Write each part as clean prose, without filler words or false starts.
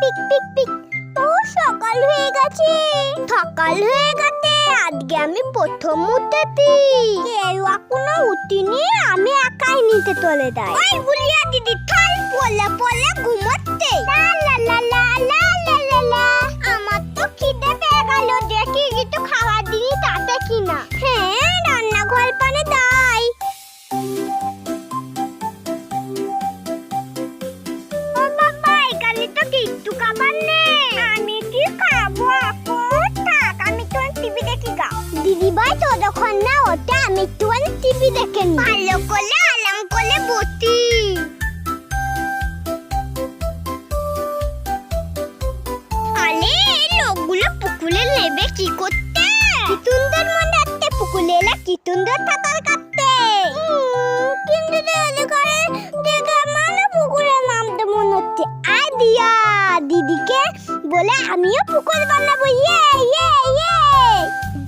Pick pick pick. ও সকাল হয়ে গেছে। সকাল হয়ে গেছে, আজকে আমি প্রথম উঠেছি। কেউ এখনো উঠিনি, আমি একাই নিতে চলে যাই। ওই বুলিয়া দিদি থাল পলে পলে ঘুমাচ্ছে। লা লা লা লা লা লা লা। আমার তো খিদে পেয়ে গেল, দেখি কিছু খাওয়ার দিনই তাতে কিনা। হ্যাঁ, রান্নাঘর পানে যাই। ও বাবা, এখানে তো কিচ্ছু খাবার নেই। আমি কি খাবো এখন? থাক, আমি তো টিভি দেখি গা। দিদি ভাই ততক্ষণ না ওটা, আমি একটু টিভি দেখে নি। ভালো করে আরাম করে বসি। আরে এই লোকগুলো পুকুরে নেবে কি করতে? কিতুনদের মনে একটা পুকুরে এলা কিতুনদের সাঁতার কাটতে। কিন্তু দেরি করে দেখে আমার পুকুরে নামতে মনে হচ্ছে। আইডিয়া, দিদিকে বলে আমিও পুকুর বানাবো। ইয়ে ইয়ে ইয়ে।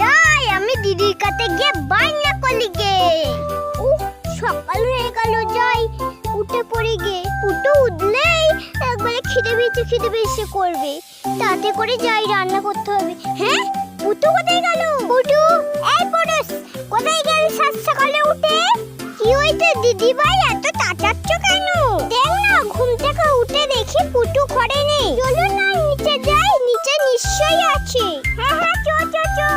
দাই আমি দিদির কাছে গিয়ে বায়না করি গে। সকাল হয়ে গেল, যাই উঠে পড়ি গে। পুটু উঠলেই একবারে খিদে বেশি করবে। তাতে করে যাই, রান্না করতে হবে। হ্যাঁ, পুটু কোথায় গেল? পুটু, এই পুটুস, কোথায় গেল সাত সকালে উঠে? কি হইছে দিদি ভাই, এত তাড়াচ্ছ কেন? দেখ না, ঘুম থেকে উঠে দেখি পুটু ঘরে নেই। চলো না নিচে যাই, নিচে নিশ্চয়ই আছে। হ্যাঁ হ্যাঁ, চো চো চো।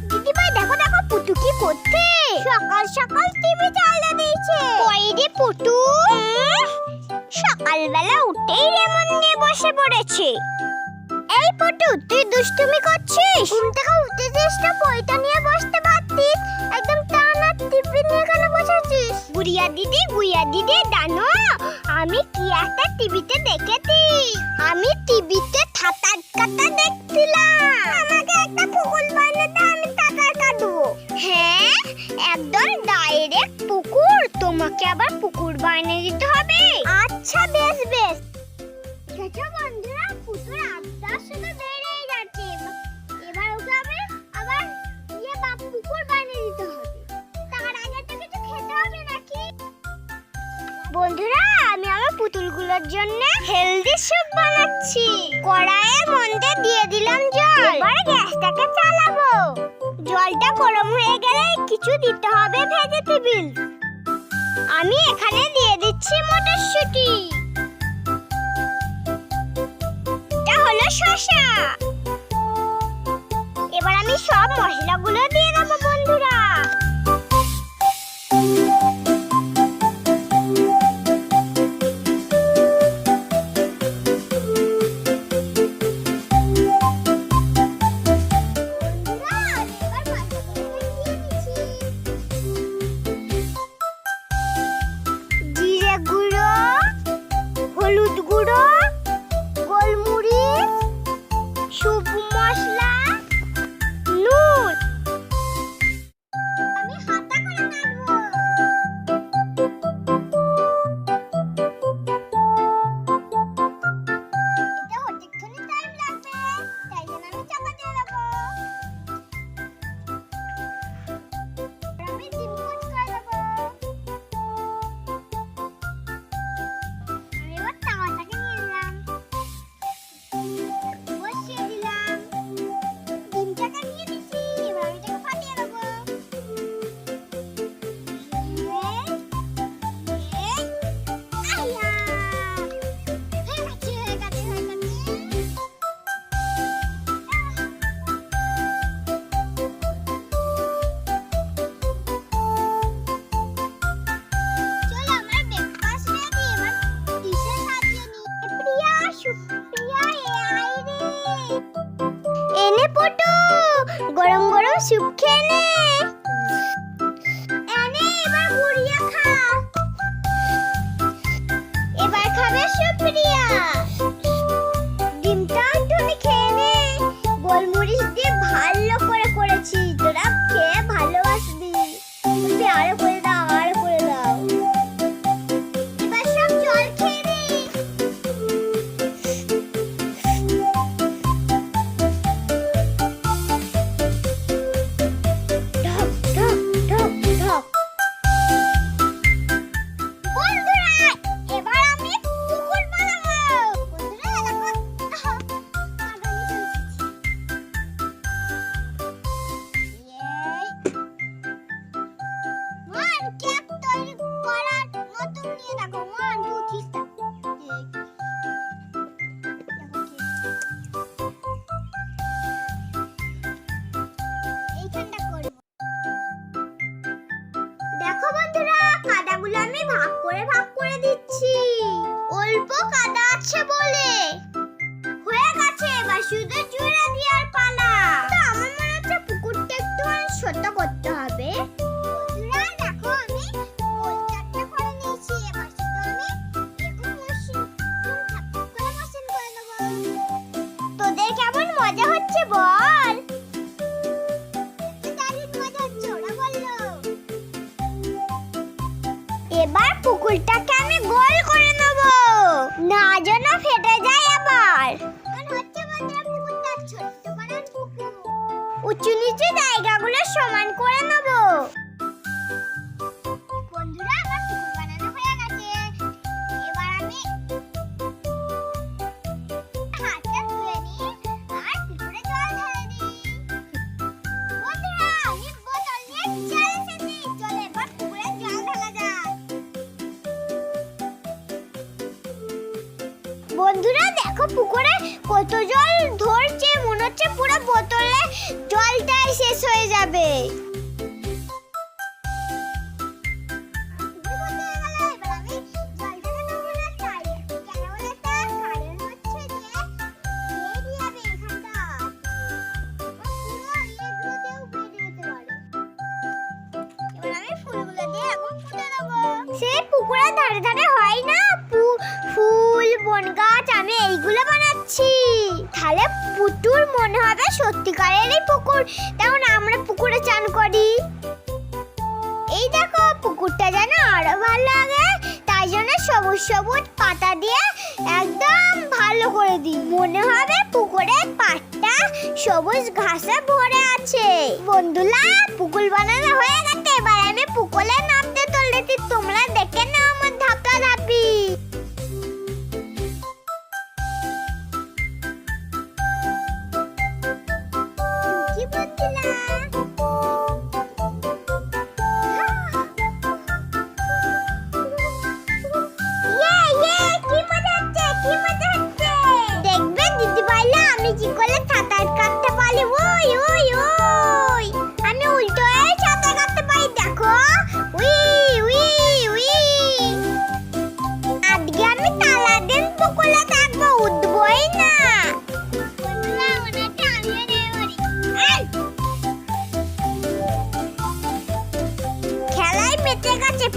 দিদি ভাই দেখো দেখো, পুটু কি করছে? সকাল সকাল টিভি চালিয়ে দিয়েছে। ওই রে পুটু, সকালবেলা উঠেই রেমন নিয়ে বসে পড়েছে। এই পুটু, তুই দুষ্টুমি করছিস? ঘুম থেকে উঠেছিস তো বইটা নিয়ে বসতে পারতিস। একদম টানা টিভি নিয়ে কেন বসেছিস? গুড়িয়া দিদি জানো আমি কি একটা টিভিতে দেখেছি? আমি টিভিতে সাঁতার কাটা দেখছিলাম। আমাকে একটা পুকুর বানিয়ে দে, আমি সাঁতার কাটবো। হ্যাঁ, একদম ডাইরেক্ট পুকুর। তোমাকে আবার পুকুর বানিয়ে দিতে হবে। আচ্ছা বেশ বেশ। দেখো বন্ধুরা, পুকুর আবদার শুধু বেড়েই যাচ্ছে। এবার ওকে আবার পুকুর বানিয়ে দিতে হবে। তার আগে তো কিছু খেতে হবে নাকি? বন্ধুরা, আমি আমার পুতুলগুলোর জন্য হেলদি স্যুপ বানাচ্ছি। কড়াইয়ের মধ্যে দিয়ে দিলাম জল। এবার গ্যাসটাকে চালাবো। জলটা গরম হয়ে গেলে কিছু দিতে হবে ভেজিটেবল। আমি এখানে দিয়ে দিচ্ছি মটরশুঁটি। এটা হলো শসা। এবার আমি সব মশলাগুলো দিয়ে দেবো বন্ধুরা। দেখো বন্ধুরা, কাদাগুলো আমি ভাগ করে দিচ্ছি। অল্প কাদা আছে বলে হয়ে গেছে, এবার শুধু জুড়ে দেওয়ার পালা। তো আমার মনে হচ্ছে পুকুরটা একটু ছোট করতে হবে। বন্ধুরা দেখো, আমি গোলচারটা করে নিয়েছি। এবার শুধু আমি এরকম মসৃণ করে নেব। তোদের কেমন মজা হচ্ছে বল? দারুণ মজা হচ্ছে, ওরা বললো। এবার পুকুরটাকে আমি গোল করে নেব, না যেন ফেটে যায় আবার। উঁচু নিচু জায়গাগুলো সমান করে নেব। বন্ধুরা আমার পুকুর বানানো হয়ে গেছে। এবার আমি হাতটা ধুয়ে নিই আর পুকুরে জল ঢেলে দিই। বন্ধুরা আমি বোতল নিয়ে চলে এসেছি। চলো এবার পুকুরে জল ঢালা যাক। বন্ধুরা দেখো পুকুরে কত জল ধরছে, মনে হচ্ছে পুরো বোতলে জলটাই শেষ হয়ে যাবে। সেই পুকুরের ধারে ধারে হয় না ফুল বন গাছ, আমি এইগুলো বানাচ্ছি। তাহলে পুকুর মনে হবে সত্যিকারেরই পুকুর, তখন আমরা পুকুরে চান করি। এই দেখো পুকুরটা যেন আরো ভালো লাগে, তাই জন্য সবুজ সবুজ পাতা দিয়ে একদম ভালো করে দিই। মনে হবে পুকুরের পাড়টা সবুজ ঘাসে ভরে আছে। বন্ধুরা পুকুর বানানো হয়ে গেছে, এবার আমি পুকুরে নামতে চলেছি। তোমরা দেখে নাও আমার ধাপা ধাপি।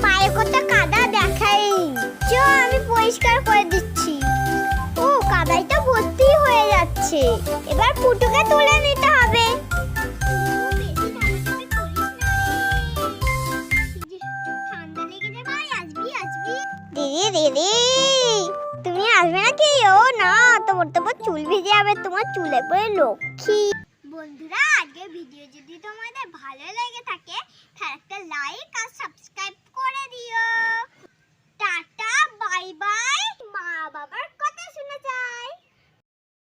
পায়ে কত কাদা দেখাই, আমি পরিষ্কার করে দিচ্ছি। ও কাদাই তো ভর্তি হয়ে যাচ্ছে, এবার পুটুকে তুলে নিতে হবে। দিদি দিদি তুমি আসবে নাকি? ও না, তোমার চুল ভিজে যাবে, তোমার চুলে পরে লক্ষ্মী। বন্ধুরা আজকে ভিডিও যদি তোমাদের ভালো লেগে থাকে তাহলে একটা লাইক আর সাবস্ক্রাইব করে দিও। Tata bye bye. মা বাবার